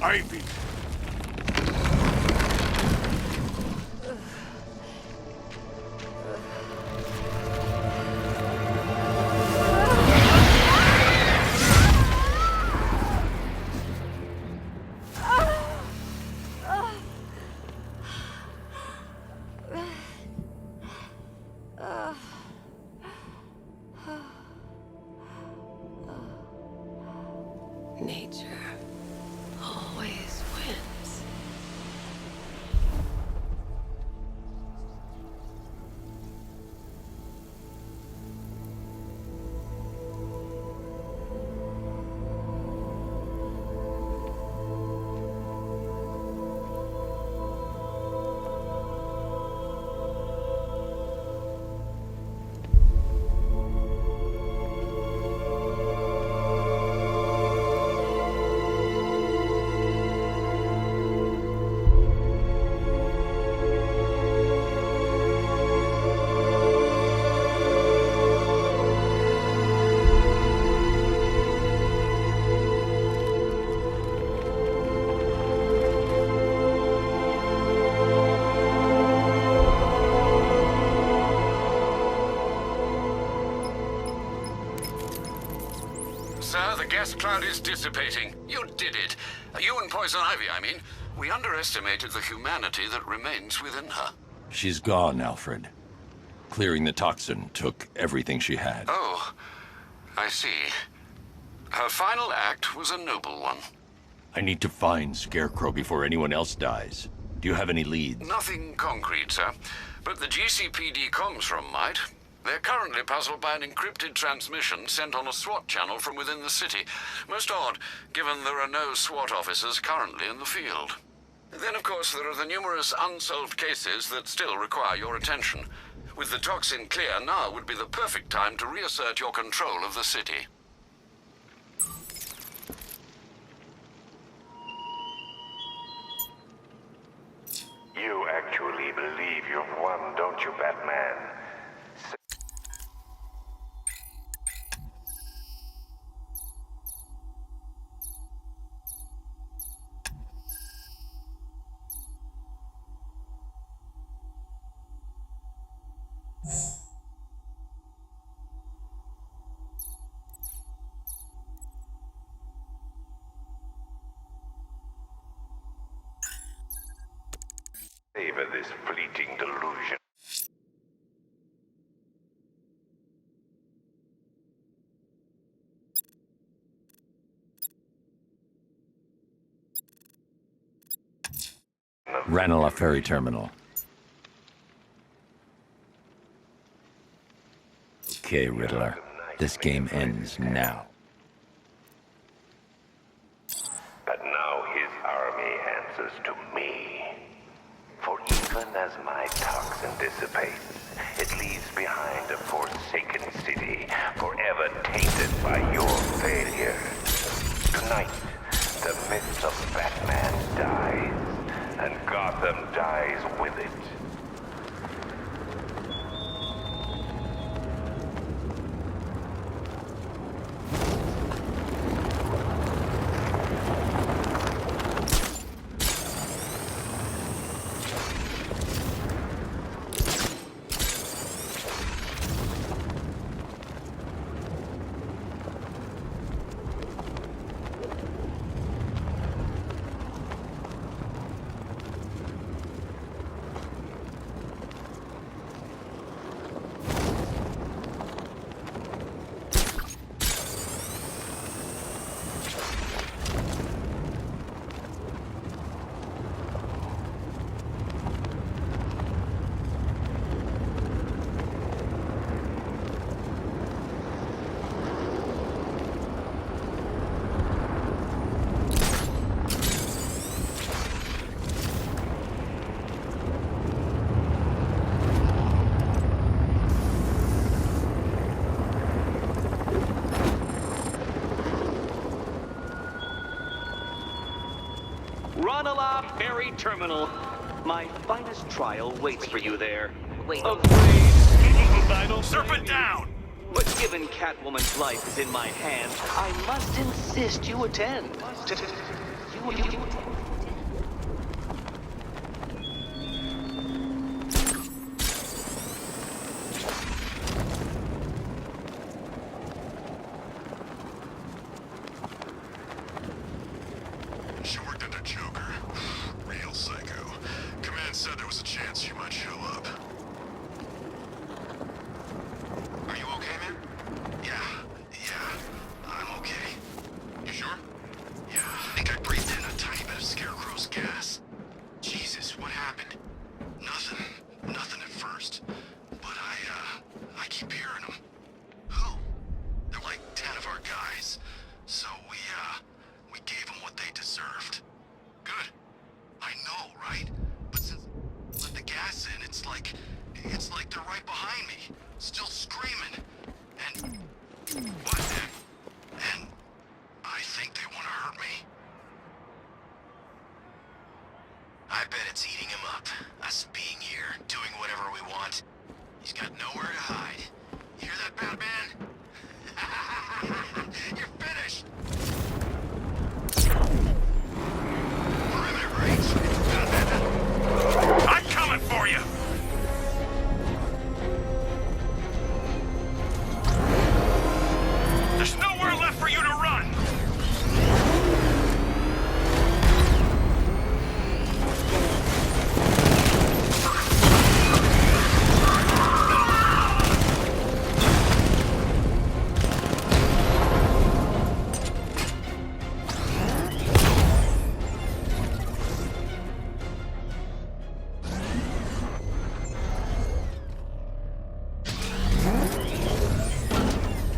Ivy. Nature always wins. Sir, the gas cloud is dissipating. You did it. You and Poison Ivy, I mean. We underestimated the humanity that remains within her. She's gone, Alfred. Clearing the toxin took everything she had. Oh, I see. Her final act was a noble one. I need to find Scarecrow before anyone else dies. Do you have any leads? Nothing concrete, sir. But the GCPD comms room might. They're currently puzzled by an encrypted transmission sent on a SWAT channel from within the city. Most odd, given there are no SWAT officers currently in the field. Then, of course, there are the numerous unsolved cases that still require your attention. With the toxin clear, now would be the perfect time to reassert your control of the city. You actually believe you've won, don't you, Batman? Savor this fleeting delusion. Ranelagh Ferry Terminal. Okay, Riddler. This game ends now. But now his army answers to me. For even as my toxin dissipates, it leaves behind a forsaken city, forever tainted by your failure. Tonight, the myth of Batman dies, and Gotham dies with it. Ranelagh Ferry Terminal. My finest trial waits for you there. Wait. Afraid, I don't Serpent down! But given Catwoman's life is in my hands, I must insist you attend. You She worked under Joker. Real psycho. Command said there was a chance she might show up. Are you okay, man? Yeah, I'm okay. You sure? Yeah, I think I breathed in a tiny bit of Scarecrow's gas. Jesus, what happened? Nothing at first. But I keep hearing them. Who? They're like 10 of our guys. So we gave them what they deserved. Good. I know, right? But since I let the gas in, it's like they're right behind me, still screaming. And what? And I think they want to hurt me. I bet it's eating him up. Us being here, doing whatever we want. He's got nowhere to hide. You hear that, Batman? You're finished! Perimeter breach. I'm coming for you! There's nowhere left for you to run!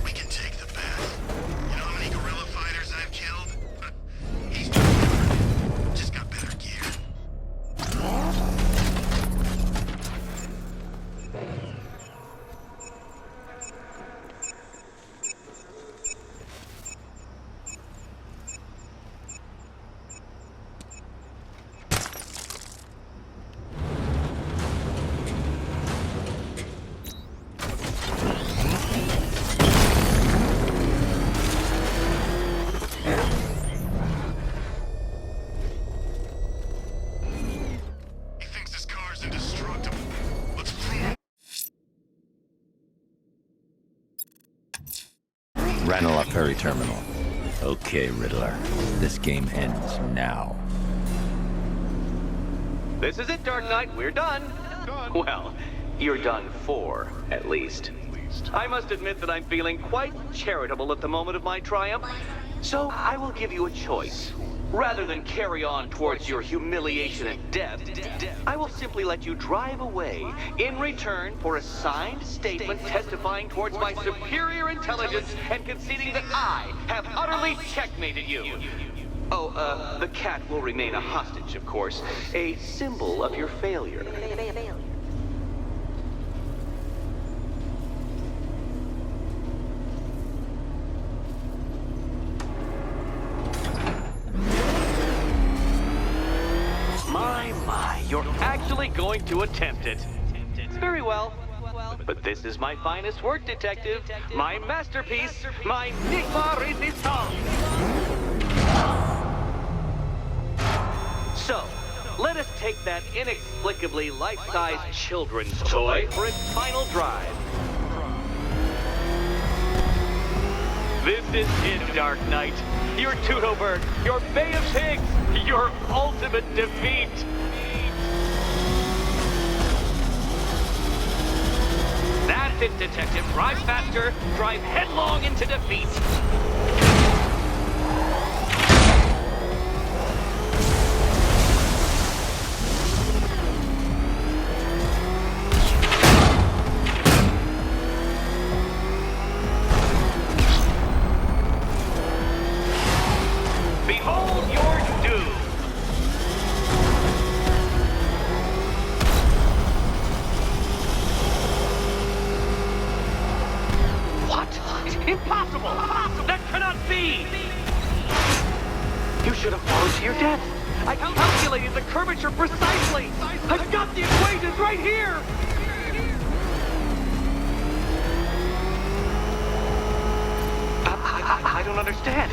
We can take the bat. You know how many guerrilla fighters I've killed? He's just got better gear. He thinks this car's indestructible. Let's prove Ranelagh Ferry Terminal. Okay, Riddler. This game ends now. This is it, Dark Knight. We're done. Well, you're done for, at least. I must admit that I'm feeling quite charitable at the moment of my triumph. So I will give you a choice. Rather than carry on towards your humiliation and death, I will simply let you drive away in return for a signed statement testifying towards my superior intelligence and conceding that I have utterly checkmated you. Oh, the cat will remain a hostage, of course, a symbol of your failure. My, you're actually going to attempt it. Very well. But this is my finest work, Detective. My masterpiece, my Nigma Resistance. So, let us take that inexplicably life-size children's toy for its final drive. This is it, Dark Knight. Your Toodlebird, your Bay of Pigs, your ultimate defeat. That's it, Detective. Drive faster, drive headlong into defeat. Behold your doom. What? Impossible! That cannot be! You should have fallen to your death. I calculated the curvature precisely. I've got the equations right here. I don't understand.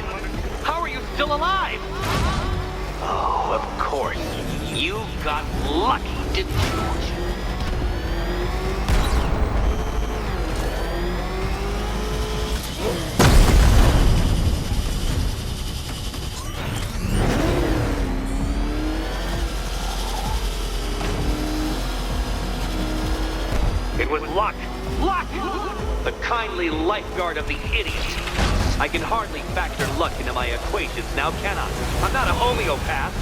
How are you still alive? of course. You got lucky, didn't you? It was luck! Luck! The kindly lifeguard of the idiot. I can hardly factor luck into my equations now, can I? I'm not a homeopath.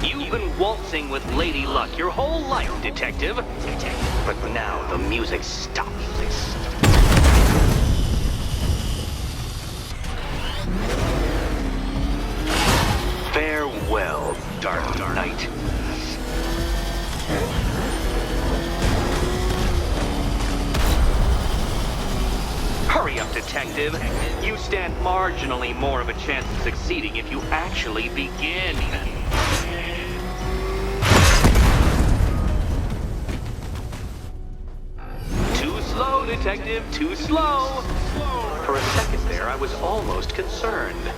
You've been waltzing with Lady Luck your whole life, Detective. But now the music stops. Farewell, Dark Knight. Hurry up, Detective. You stand marginally more of a chance of succeeding if you actually begin. Too slow, Detective, too slow. For a second there, I was almost concerned.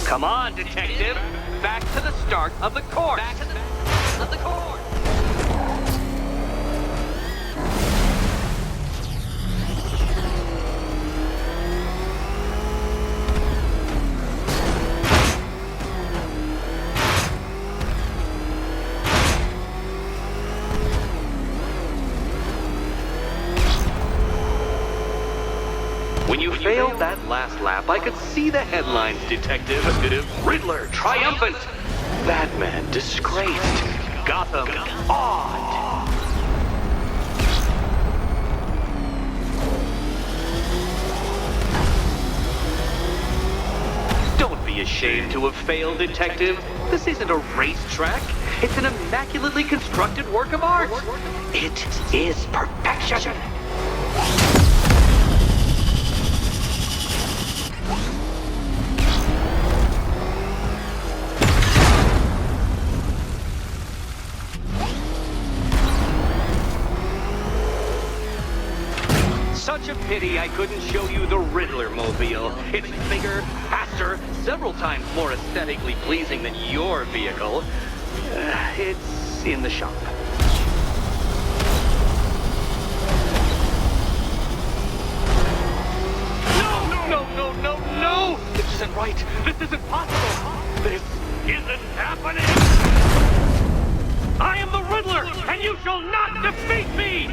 Come on, Detective. Back to the start of the course. Back to the start of the course. When you failed that last lap, I could see the headlines, Detective. Riddler triumphant. Batman disgraced. Gotham awed. Don't be ashamed to have failed, Detective. This isn't a racetrack. It's an immaculately constructed work of art. It is perfection. Such a pity I couldn't show you the Riddler mobile. It's bigger, faster, several times more aesthetically pleasing than your vehicle. It's in the shop. No! This isn't right. This isn't possible. This isn't happening. I am the Riddler, and you shall not defeat me!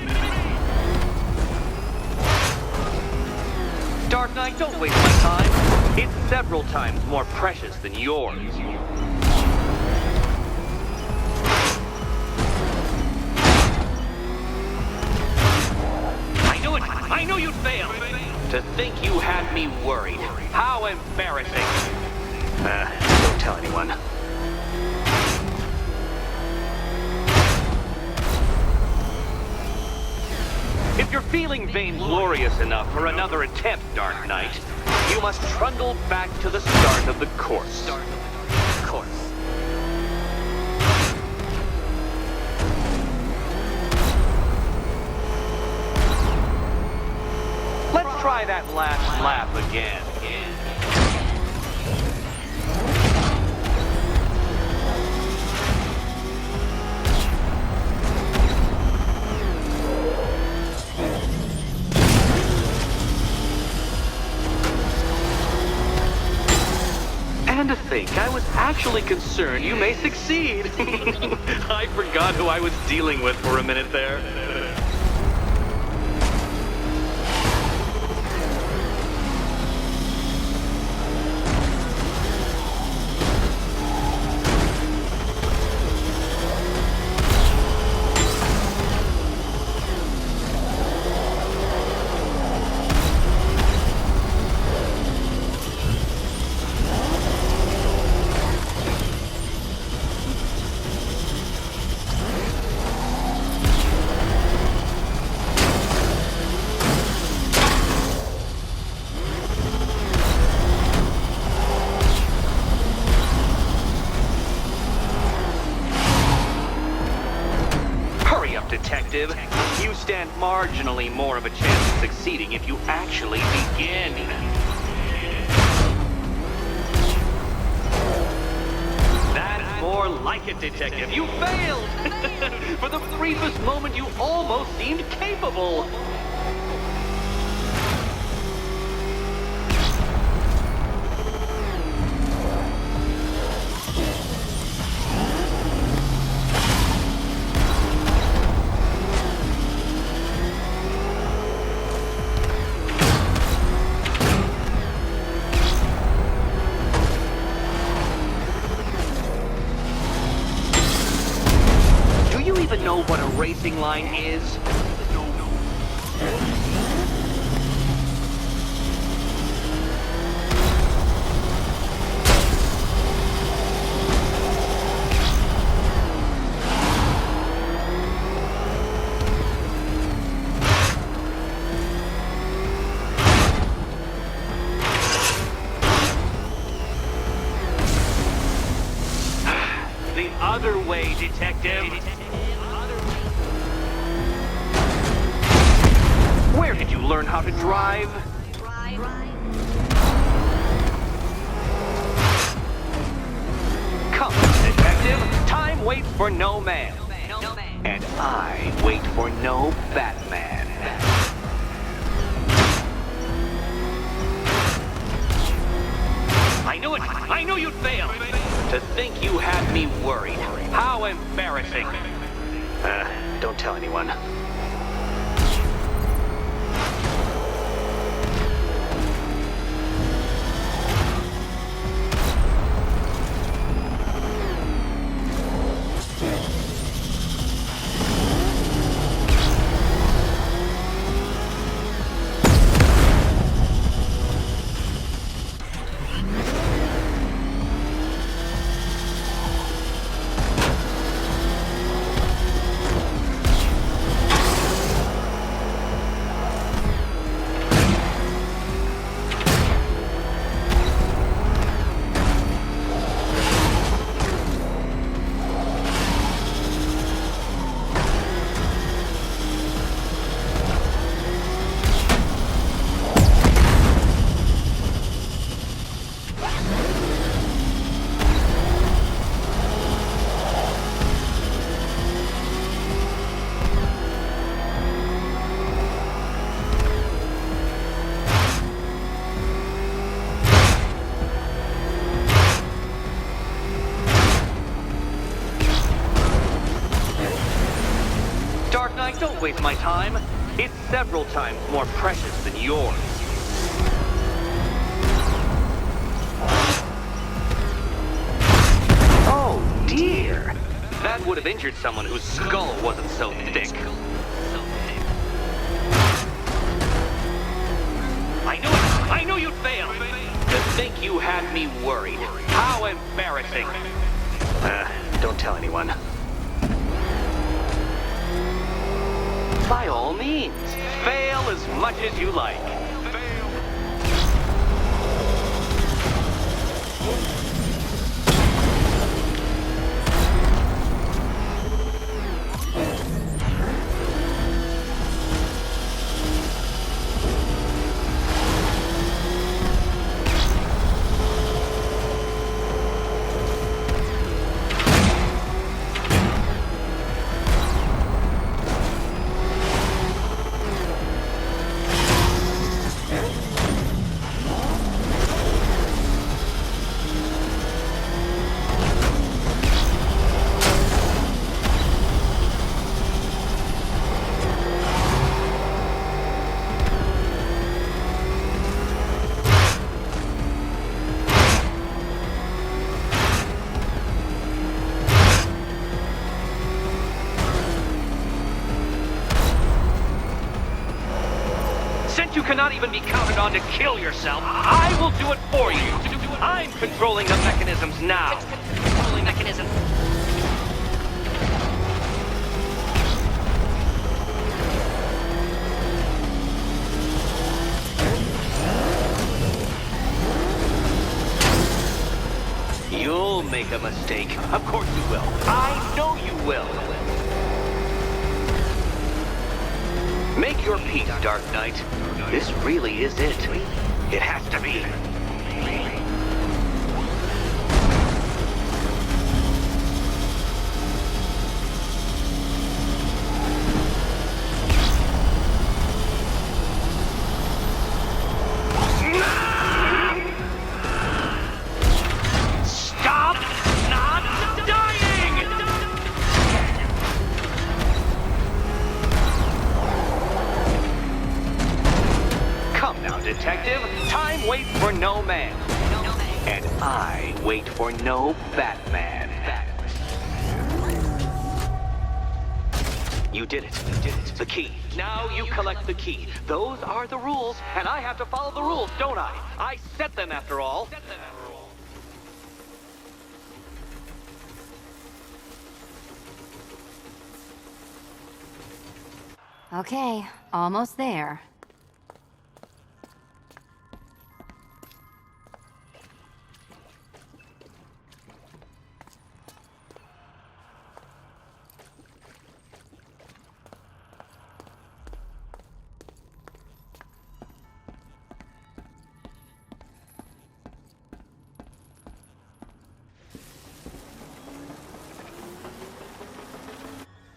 Dark Knight, don't waste my time. It's several times more precious than yours. I knew it! I knew you'd fail! To think you had me worried. How embarrassing. Don't tell anyone. If you're feeling vainglorious enough for another attempt, Dark Knight, you must trundle back to the start of the course. Let's try that last lap again. And to think, I was actually concerned you may succeed. I forgot who I was dealing with for a minute there. detective. You stand marginally more of a chance of succeeding if you actually begin. That's more like it, detective. You failed! For the briefest moment, you almost seemed capable. Even know what a racing line is? The other way, detective. Where did you learn how to drive? Come, detective. Time waits for no man. And I wait for no Batman. I knew it. I knew you'd fail. To think you had me worried. How embarrassing. Don't tell anyone. Don't waste my time. It's several times more precious than yours. Oh, dear. That would have injured someone whose skull wasn't so thick. I knew it. I knew you'd fail. To think you had me worried. How embarrassing. Don't tell anyone. By all means, fail as much as you like. You cannot even be counted on to kill yourself. I will do it for you. I'm controlling the mechanisms now. Controlling mechanism. You'll make a mistake. Of course you will. I know you will. Make your peace, Dark Knight. This really is it. It has to be. Stop not dying! Come now, detective. Time waits for no man. And I wait for no Batman. You did it. The key. Now you collect the key. Those are the rules, and I have to follow the rules, don't I? I set them after all. Okay, almost there.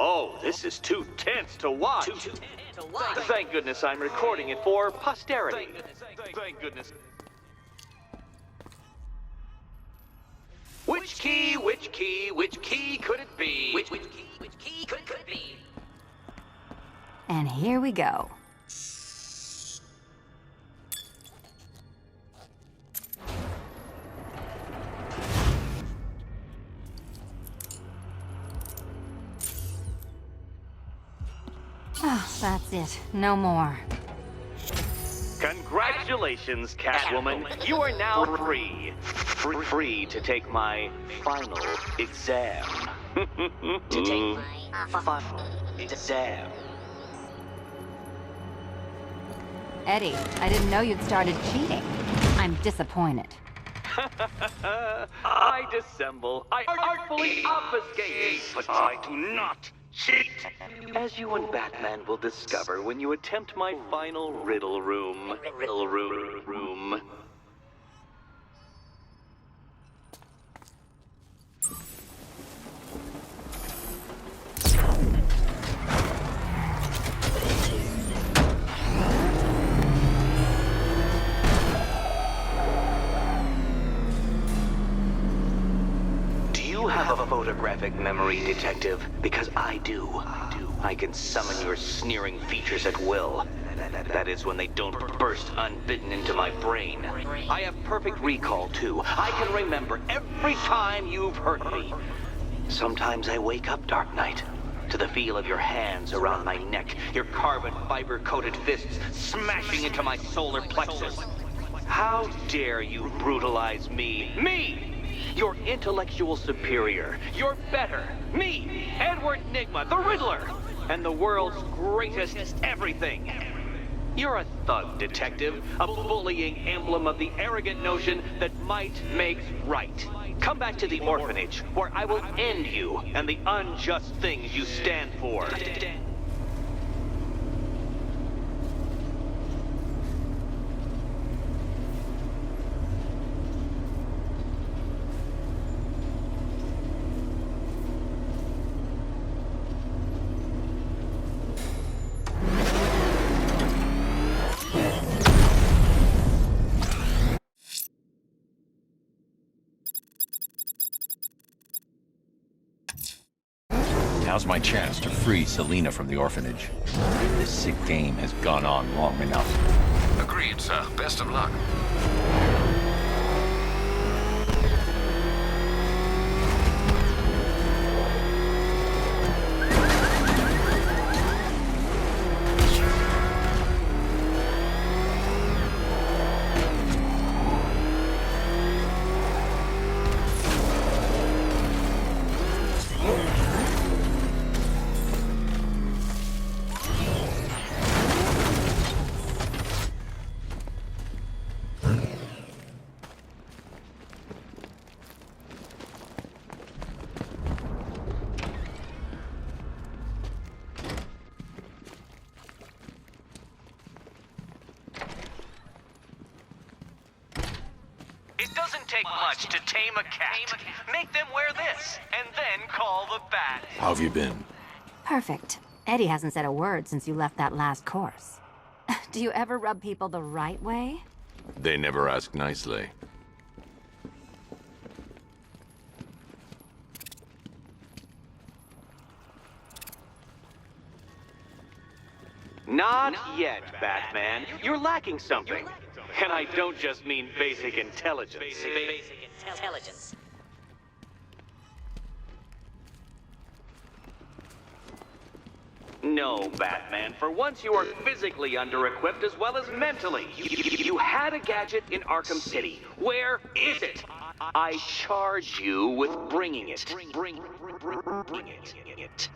Oh, this is too tense to watch. Thank goodness I'm recording it for posterity. Thank goodness. Which key could it be? Which key could it be? And here we go. Oh, that's it. No more. Congratulations, Catwoman. You are now free. Free to take my final exam. To take my final exam. Eddie, I didn't know you'd started cheating. I'm disappointed. I dissemble. I artfully obfuscate. But I do not cheat. As you and Batman will discover when you attempt my final riddle room. Do you have a photographic memory, Detective? Because I do. I can summon your sneering features at will. That is when they don't burst unbidden into my brain. I have perfect recall, too. I can remember every time you've hurt me. Sometimes I wake up, Dark Knight, to the feel of your hands around my neck, your carbon fiber-coated fists smashing into my solar plexus. How dare you brutalize me? Me! Your intellectual superior. You're better. Me, Edward Nygma, the Riddler, and the world's greatest everything. You're a thug, Detective, a bullying emblem of the arrogant notion that might makes right. Come back to the orphanage, where I will end you and the unjust things you stand for. Now's my chance to free Selina from the orphanage. This sick game has gone on long enough. Agreed, sir. Best of luck. take much to tame a cat. Make them wear this, and then call the bat. How have you been? Perfect. Eddie hasn't said a word since you left that last course. Do you ever rub people the right way? They never ask nicely. Not yet, Batman. You're lacking something. And I don't just mean basic intelligence. Basic intelligence. No, Batman. For once, you are physically under-equipped as well as mentally. You had a gadget in Arkham City. Where is it? I charge you with bringing it. Bring it.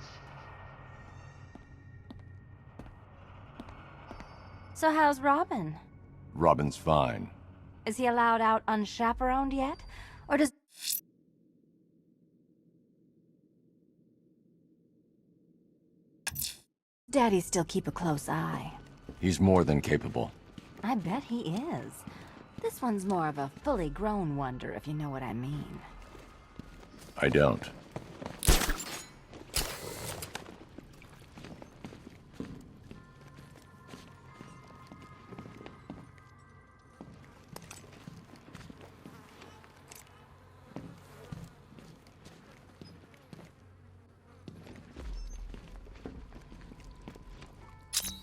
So how's Robin? Robin's fine. Is he allowed out unchaperoned yet? Or does... Daddy still keep a close eye? He's more than capable. I bet he is. This one's more of a fully grown wonder, if you know what I mean. I don't.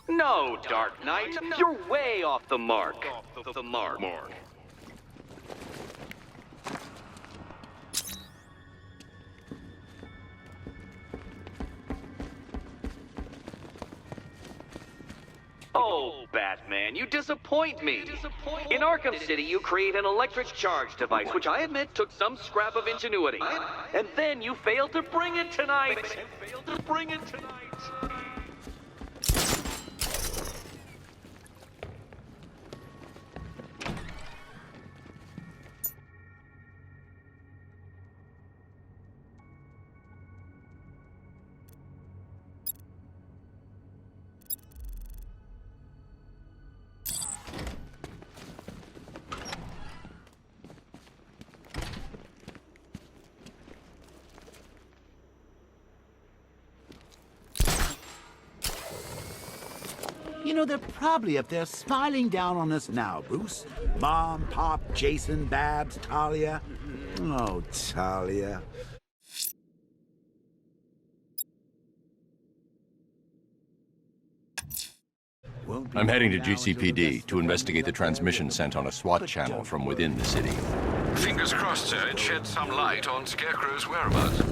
No, Dark Knight. You're way off the mark. Oh, Batman, you disappoint me. In Arkham City, you create an electric charge device, which I admit took some scrap of ingenuity. And then you failed to bring it tonight. You know, they're probably up there smiling down on us now, Bruce. Mom, Pop, Jason, Babs, Talia. Oh, Talia. I'm heading to GCPD to investigate the transmission sent on a SWAT channel from within the city. Fingers crossed, sir, it sheds some light on Scarecrow's whereabouts.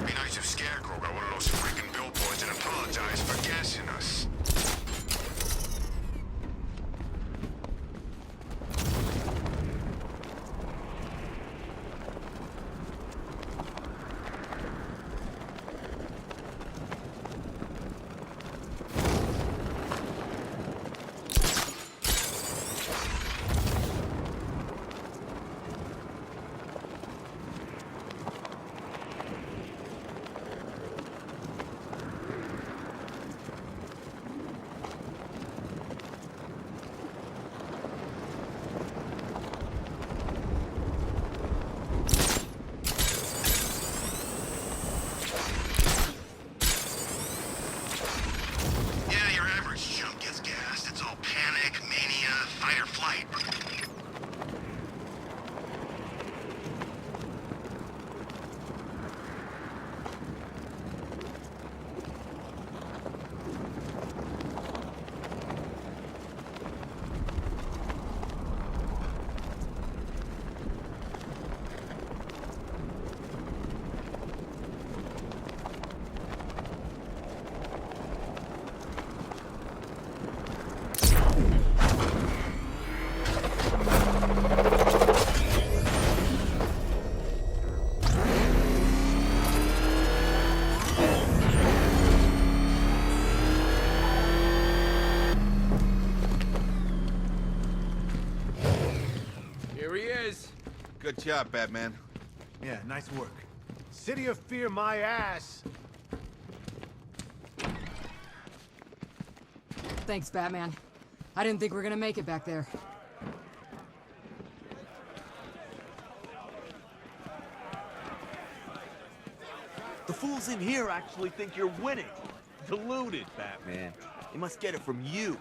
Be nice if Scarecrow got one of those freaking billboards and apologized for gassing us. Good job, Batman. Yeah, nice work. City of Fear my ass. Thanks, Batman. I didn't think we were gonna make it back there. The fools in here actually think you're winning. Deluded, Batman. They must get it from you.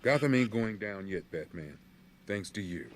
Gotham ain't going down yet, Batman. Thanks to you.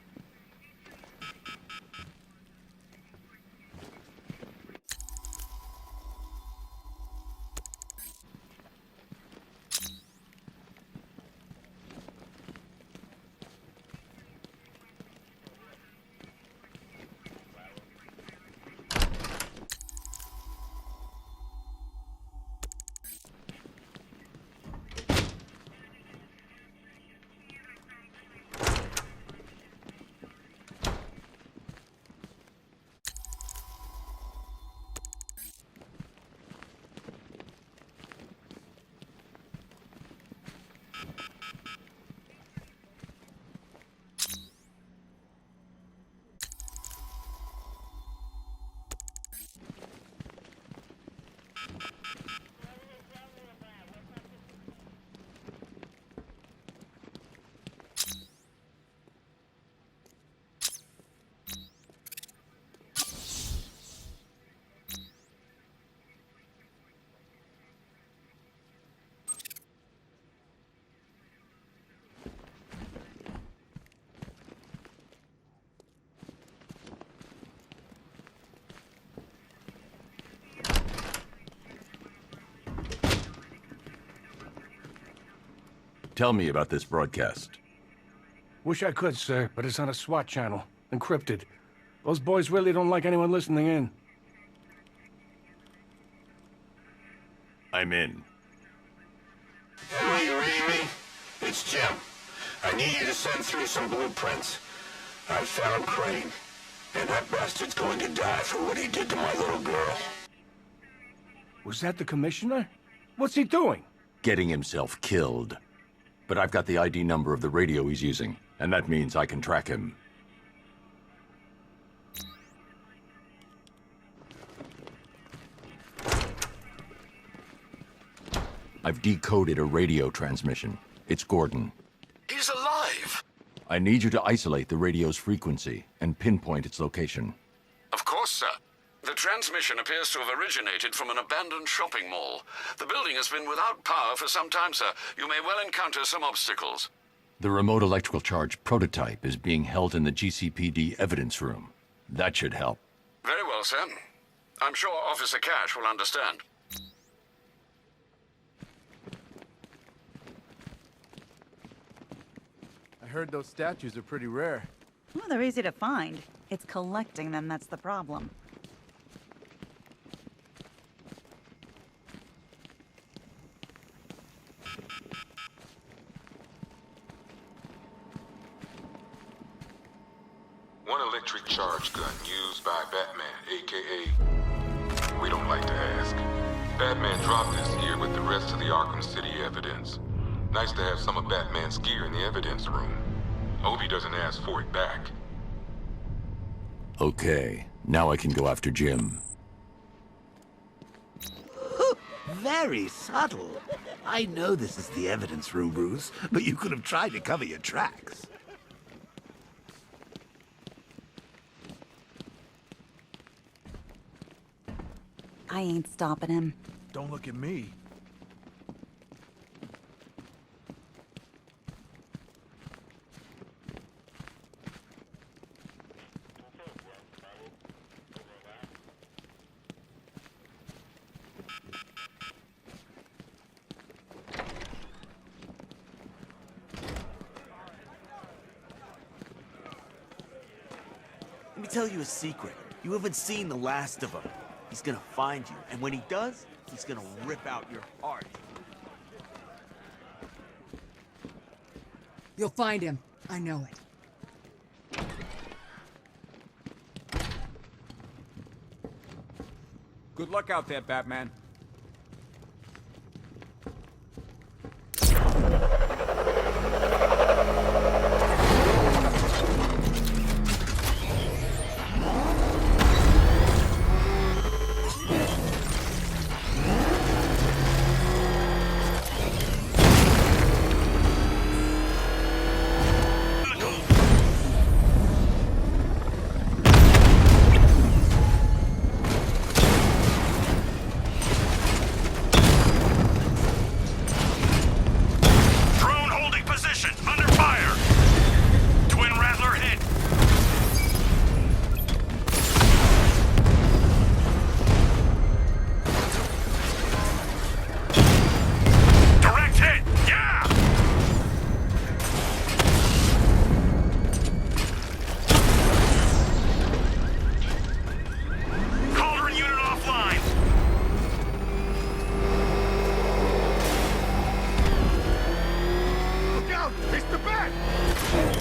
Tell me about this broadcast. Wish I could, sir, but it's on a SWAT channel. Encrypted. Those boys really don't like anyone listening in. I'm in. Are you reading me? It's Jim. I need you to send through some blueprints. I found Crane, and that bastard's going to die for what he did to my little girl. Was that the commissioner? What's he doing? Getting himself killed. But I've got the ID number of the radio he's using, and that means I can track him. I've decoded a radio transmission. It's Gordon. He's alive! I need you to isolate the radio's frequency and pinpoint its location. Of course, sir. The transmission appears to have originated from an abandoned shopping mall. The building has been without power for some time, sir. You may well encounter some obstacles. The remote electrical charge prototype is being held in the GCPD evidence room. That should help. Very well, sir. I'm sure Officer Cash will understand. I heard those statues are pretty rare. Well, they're easy to find. It's collecting them that's the problem. One electric charge gun used by Batman, a.k.a. We don't like to ask. Batman dropped this here with the rest of the Arkham City evidence. Nice to have some of Batman's gear in the evidence room. Hope he doesn't ask for it back. Okay, now I can go after Jim. Very subtle. I know this is the evidence room, Bruce, but you could have tried to cover your tracks. I ain't stopping him. Don't look at me. Let me tell you a secret. You haven't seen the last of him. He's gonna find you, and when he does, he's gonna rip out your heart. You'll find him. I know it. Good luck out there, Batman.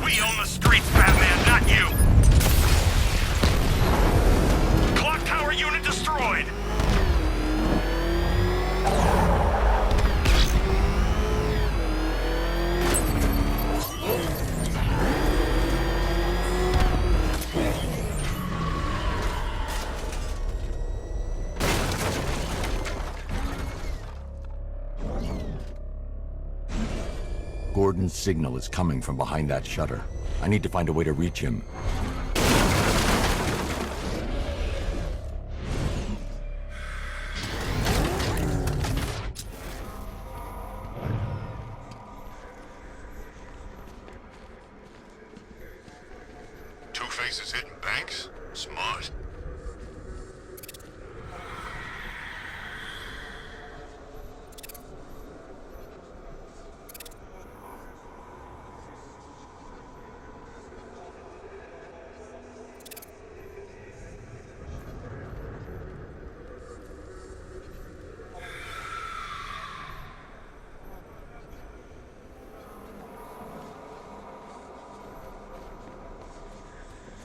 We own the streets, Batman, not you! Clock tower unit destroyed! Gordon's signal is coming from behind that shutter. I need to find a way to reach him. Two-Face is hitting banks? Smart.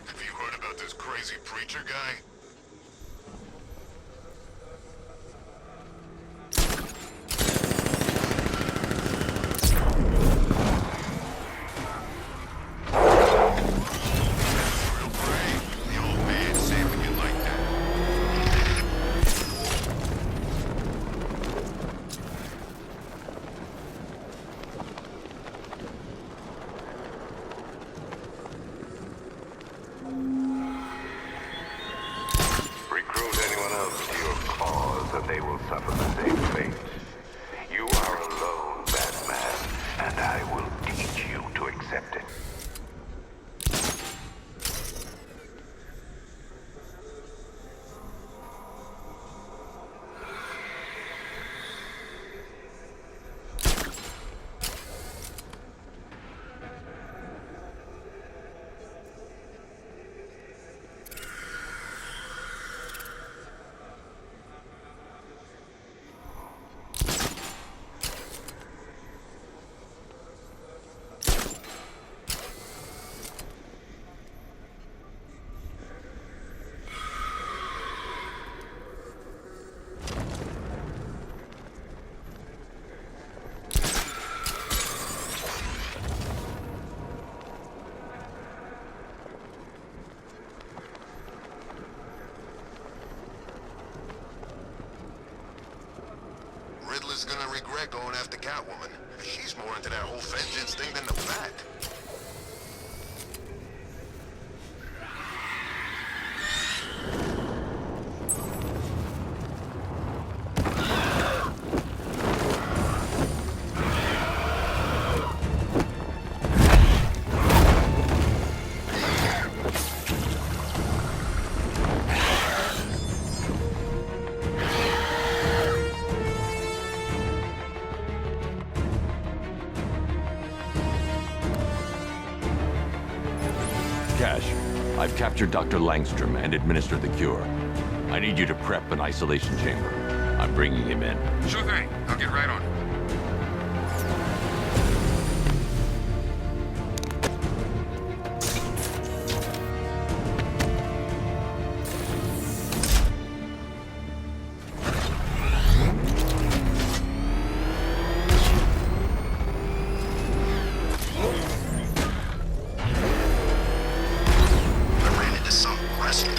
Have you heard about this crazy preacher guy? Real brave. The old man saving you like that. Recruit anyone else to your cause and they will suffer the same fate. You are alone, Batman, and I will teach you to accept it. Riddler's gonna regret going after Catwoman. She's more into that whole vengeance thing than the Bat. Cash, I've captured Dr. Langstrom and administered the cure. I need you to prep an isolation chamber. I'm bringing him in. Sure thing. I'll get right on it. I ran into some wrestling.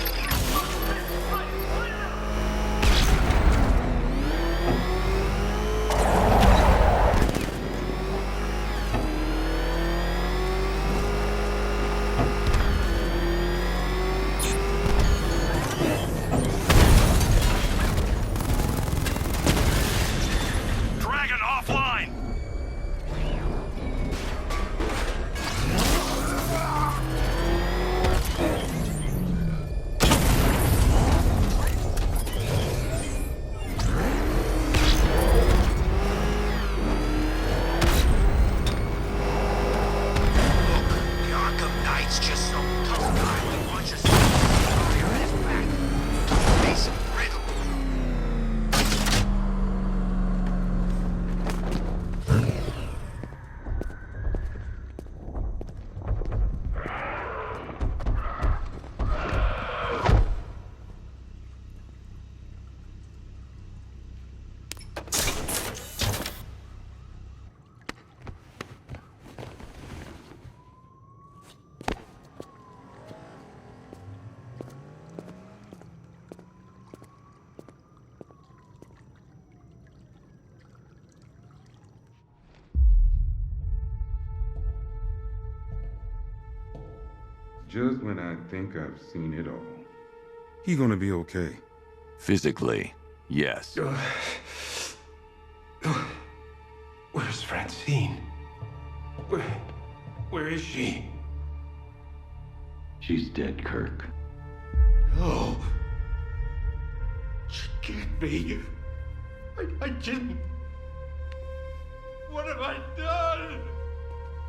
just when I think I've seen it all. He gonna be okay. Physically, yes. Where's Francine? Where is she? She's dead, Kirk. No. She can't be. I didn't. What have I done?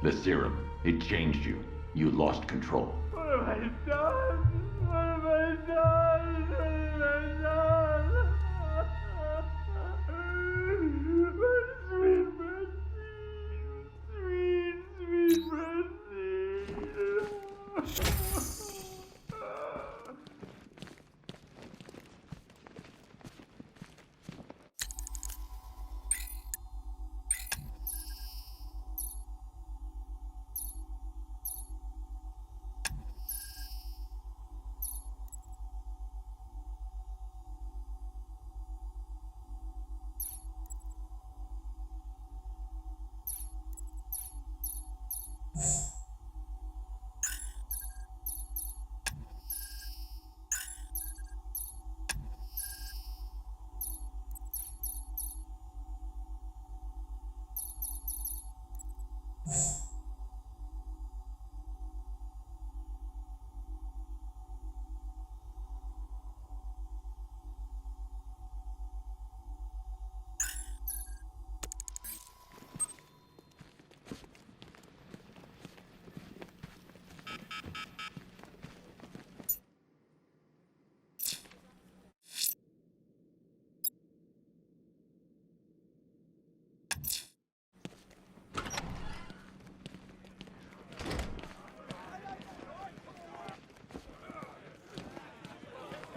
The serum, it changed you. You lost control. What have I done? What have I done? What have I done? Sweet Francine.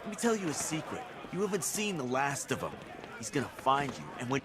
Let me tell you a secret. You haven't seen the last of him. He's gonna find you, and when...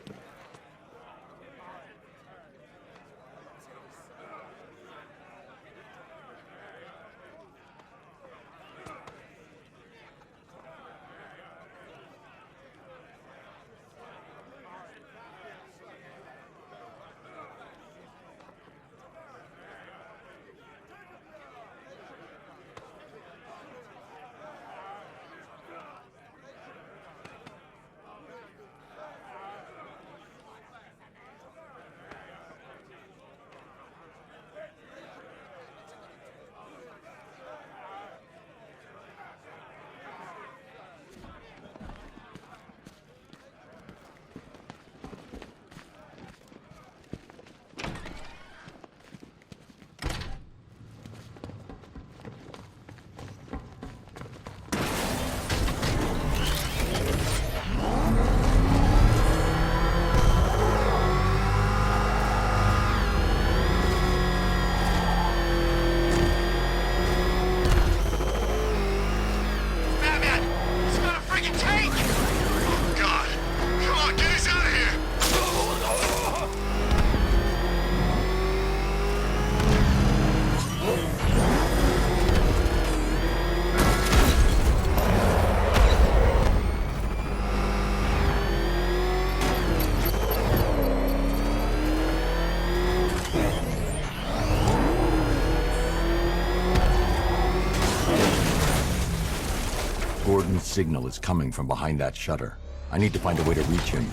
Gordon's signal is coming from behind that shutter. I need to find a way to reach him.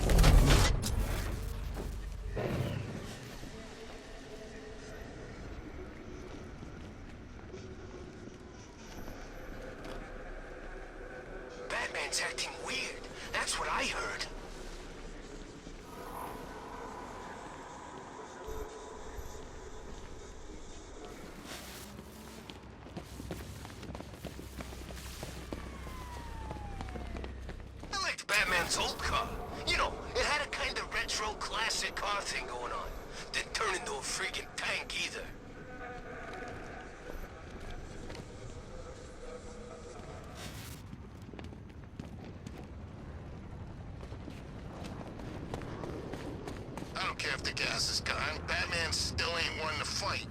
Batman's acting weird. That's what I heard. I liked Batman's old car. You know, it had a kind of retro classic car thing going on. Didn't turn into a freaking tank either. I don't care if the gas is gone. Batman still ain't one to fight.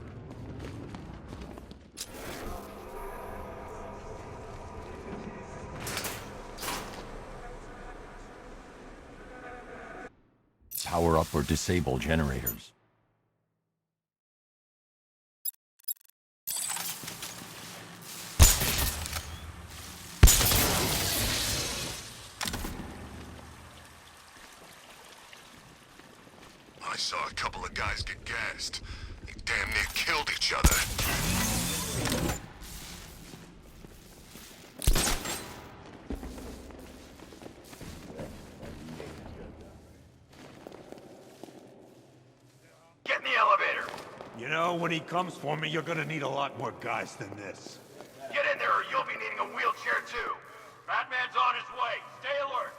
Power up or disable generators. saw a couple of guys get gassed. They damn near killed each other. Get in the elevator! You know, when he comes for me, you're gonna need a lot more guys than this. Get in there or you'll be needing a wheelchair too! Batman's on his way! Stay alert!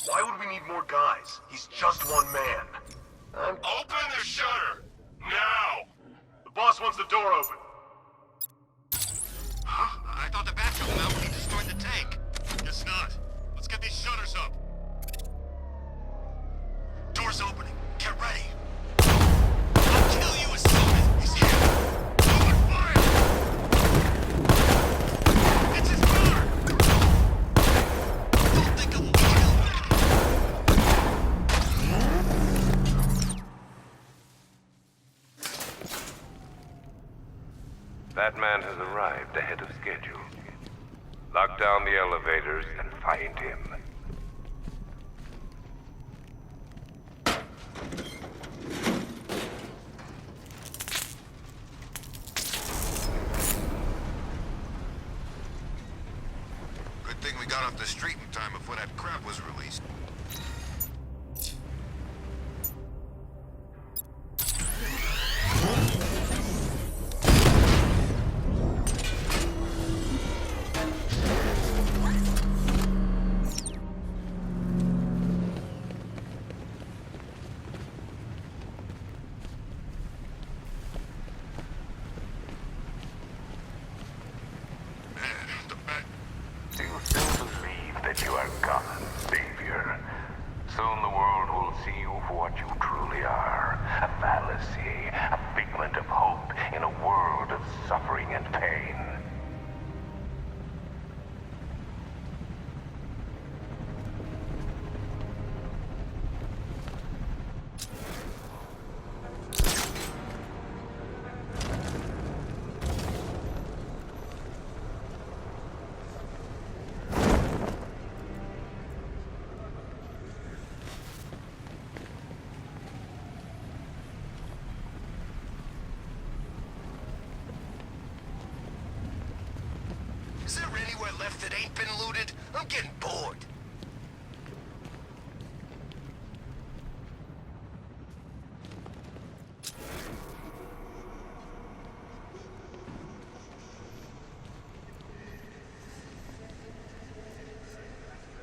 Why would we need more guys? He's just one man. Open the shutter! Now! The boss wants the door open. Huh? I thought the bat jumped out when he destroyed the tank. Guess not. Let's get these shutters up. Door's opening. Get ready. I'll kill you as soon as he's here. Open fire! It's his car! Don't think I'm Batman has arrived ahead of schedule. Lock down the elevators and find him. Good thing we got off the street in time before that crap was released. Do you still believe that you are Gotham's savior? Soon the world will see you for what you truly are. A fallacy, a figment of hope in a world of suffering and pain. Is there anywhere left that ain't been looted? I'm getting bored.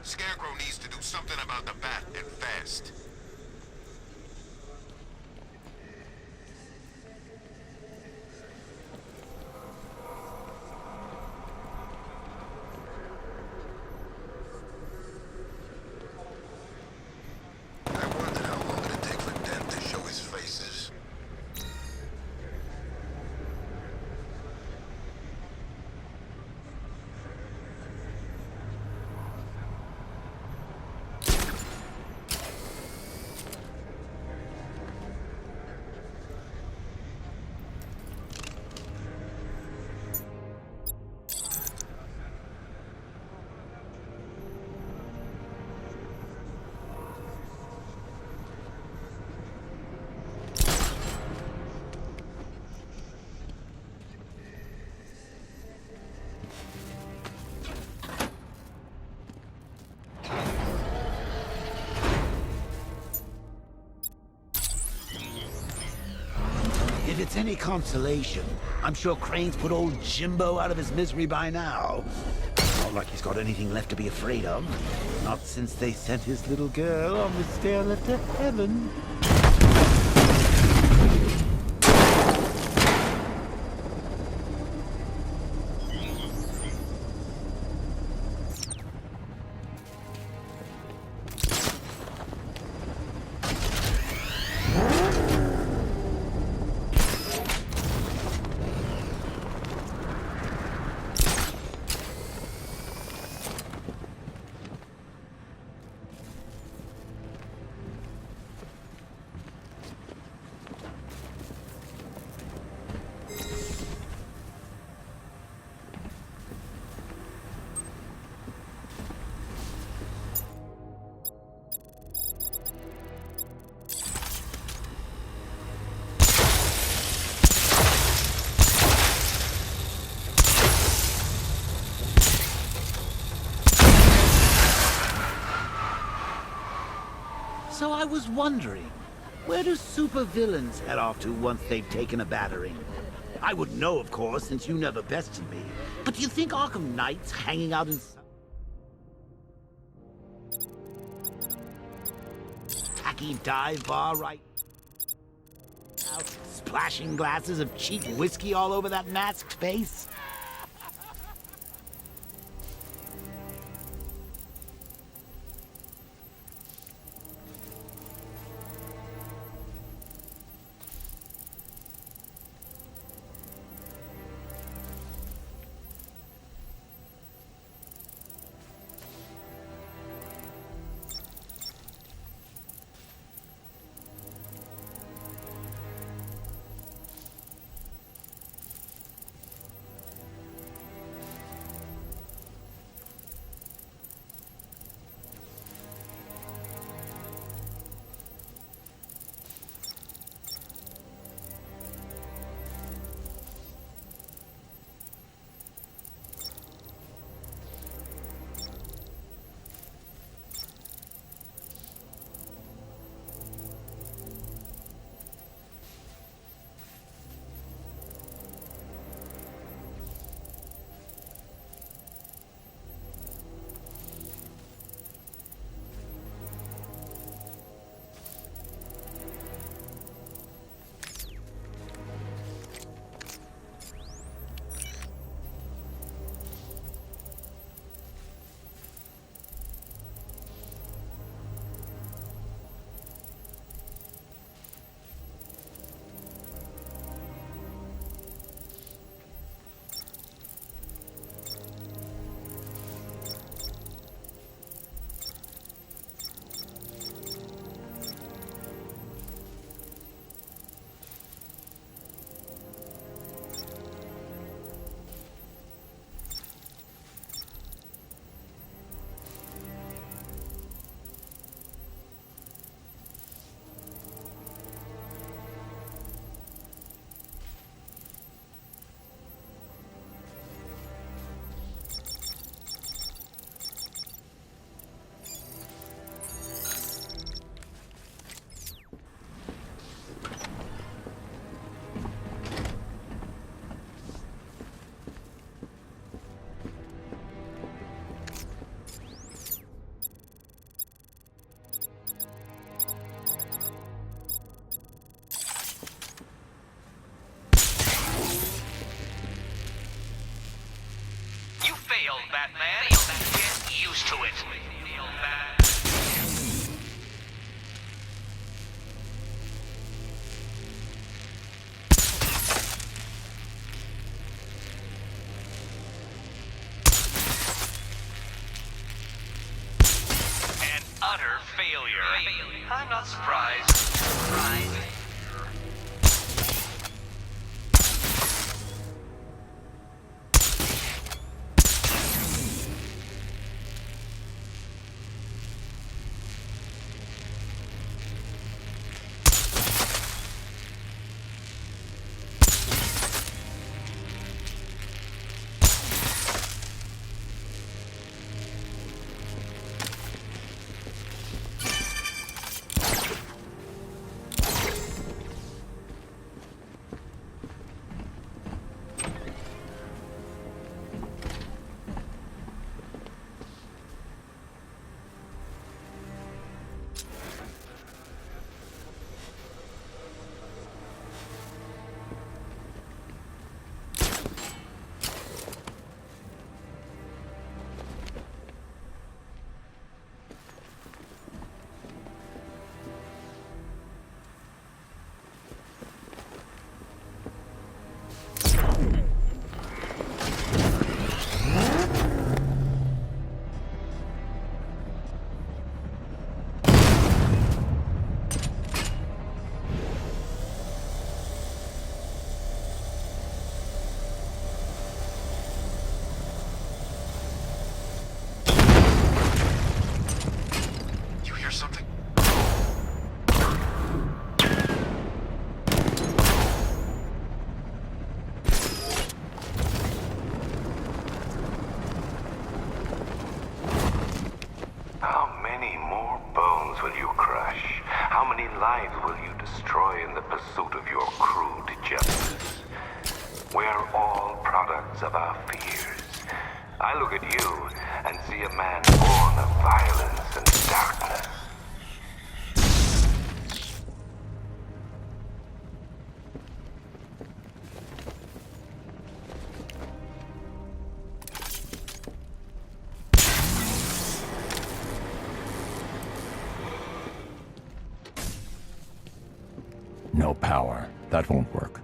Scarecrow needs to do something about the bat, and fast. If it's any consolation, I'm sure Crane's put old Jimbo out of his misery by now. Not like he's got anything left to be afraid of. Not since they sent his little girl on the stairlift to heaven. So I was wondering, where do supervillains head off to once they've taken a battering? I wouldn't know, of course, since you never bested me. But do you think Arkham Knight's hanging out in tacky dive bar right now, splashing glasses of cheap whiskey all over that masked face? failed, Batman. Get used to it. An utter failure. I'm not surprised. Something? How many more bones will you crush? life will you destroy in the pursuit of your crude justice? We're all products of our fears. I look at you and see a man born of violence and darkness. No power. That won't work.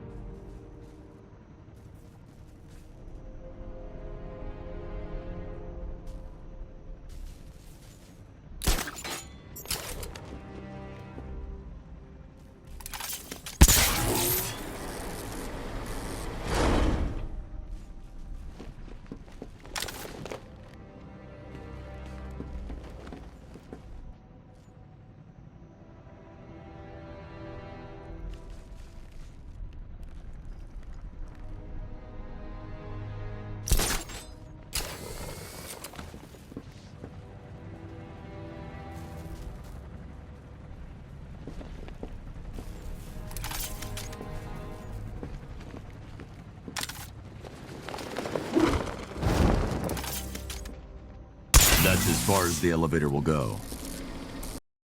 That's as far as the elevator will go.